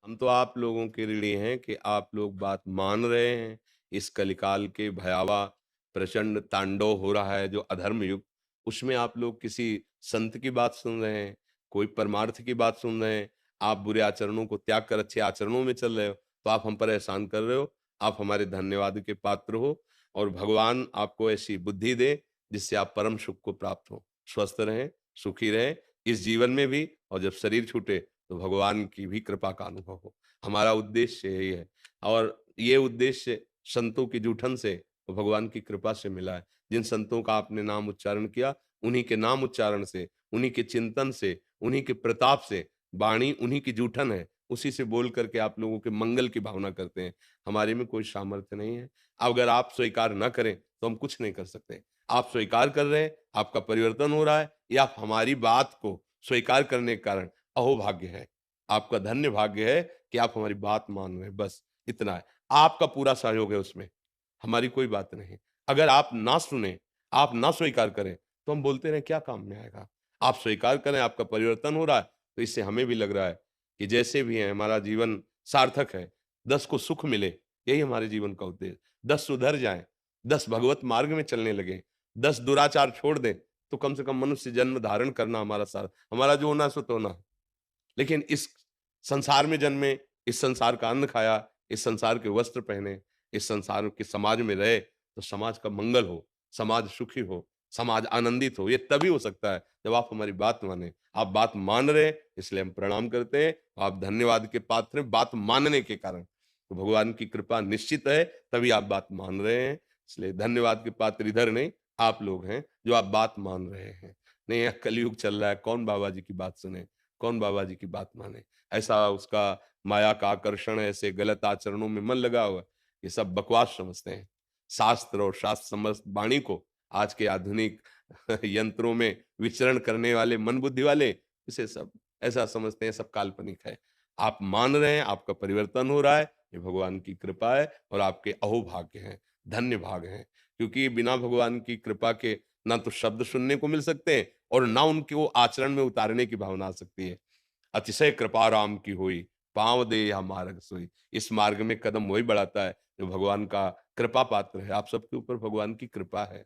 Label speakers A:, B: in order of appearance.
A: हम तो आप लोगों के ऋणी हैं कि आप लोग बात मान रहे हैं। इस कलिकाल के भयावह प्रचंड तांडव हो रहा है जो अधर्म युग, उसमें आप लोग किसी संत की बात सुन रहे हैं, कोई परमार्थ की बात सुन रहे हैं। आप बुरे आचरणों को त्याग कर अच्छे आचरणों में चल रहे हो, तो आप हम पर एहसान कर रहे हो। आप हमारे धन्यवाद के पात्र हो और भगवान आपको ऐसी बुद्धि दे जिससे आप परम सुख को प्राप्त हो। स्वस्थ रहें, सुखी रहें इस जीवन में भी, और जब शरीर छूटे तो भगवान की भी कृपा का अनुभव हो। हमारा उद्देश्य यही है, और ये उद्देश्य संतों की जूठन से और भगवान की कृपा से मिला है। जिन संतों का आपने नाम उच्चारण किया, उन्हीं के नाम उच्चारण से, उन्हीं के चिंतन से, उन्हीं के प्रताप से, वाणी उन्हीं की जूठन है, उसी से बोल करके आप लोगों के मंगल की भावना करते हैं। हमारे में कोई सामर्थ्य नहीं है। अगर आप स्वीकार न करें तो हम कुछ नहीं कर सकते। आप स्वीकार कर रहे हैं, आपका परिवर्तन हो रहा है, या हमारी बात को स्वीकार करने के कारण अहोभाग्य है। आपका धन्य भाग्य है कि आप हमारी बात मान रहे हैं, बस इतना है। आपका पूरा सहयोग है उसमें, हमारी कोई बात नहीं। अगर आप ना सुने, आप ना स्वीकार करें, तो हम बोलते रहें क्या काम में आएगा? आप स्वीकार करें, आपका परिवर्तन हो रहा है, तो इससे हमें भी लग रहा है कि जैसे भी है हमारा जीवन सार्थक है। 10 को सुख मिले, यही हमारे जीवन का उद्देश्य। 10 सुधर जाएँ, 10 भगवत मार्ग में चलने लगें, 10 दुराचार छोड़ दें, तो कम से कम मनुष्य जन्म धारण करना हमारा जो होना है सो तो होना है। लेकिन इस संसार में जन्मे, इस संसार का अन्न खाया, इस संसार के वस्त्र पहने, इस संसार के समाज में रहे, तो समाज का मंगल हो, समाज सुखी हो, समाज आनंदित हो। ये तभी हो सकता है जब आप हमारी बात मानें। आप बात मान रहे हैं, इसलिए हम प्रणाम करते हैं। आप धन्यवाद के पात्र हैं बात मानने के कारण। तो भगवान की कृपा निश्चित है, तभी आप बात मान रहे हैं। इसलिए धन्यवाद के पात्र इधर नहीं, आप लोग हैं जो आप बात मान रहे हैं। नहीं, यह कलयुग चल रहा है, कौन बाबा जी की बात सुने? कौन बाबा जी की बात माने? ऐसा उसका माया का आकर्षण है, ऐसे गलत आचरणों में मन लगा हुआ है, ये सब बकवास समझते हैं। शास्त्र और शास्त्र समस्त वाणी को आज के आधुनिक यंत्रों में विचरण करने वाले मन बुद्धि वाले, इसे सब ऐसा समझते हैं, सब काल्पनिक है। आप मान रहे हैं, आपका परिवर्तन हो रहा है, ये भगवान की कृपा है और आपके अहोभाग्य हैं, धन्य भाग हैं। क्योंकि बिना भगवान की कृपा के ना तो शब्द सुनने को मिल सकते हैं और ना उनको आचरण में उतारने की भावना आ सकती है। अतिशय कृपा राम की हुई, पाँव दे या मार्ग सोई। इस मार्ग में कदम वही बढ़ाता है जो भगवान का कृपा पात्र है। आप सबके ऊपर भगवान की कृपा है।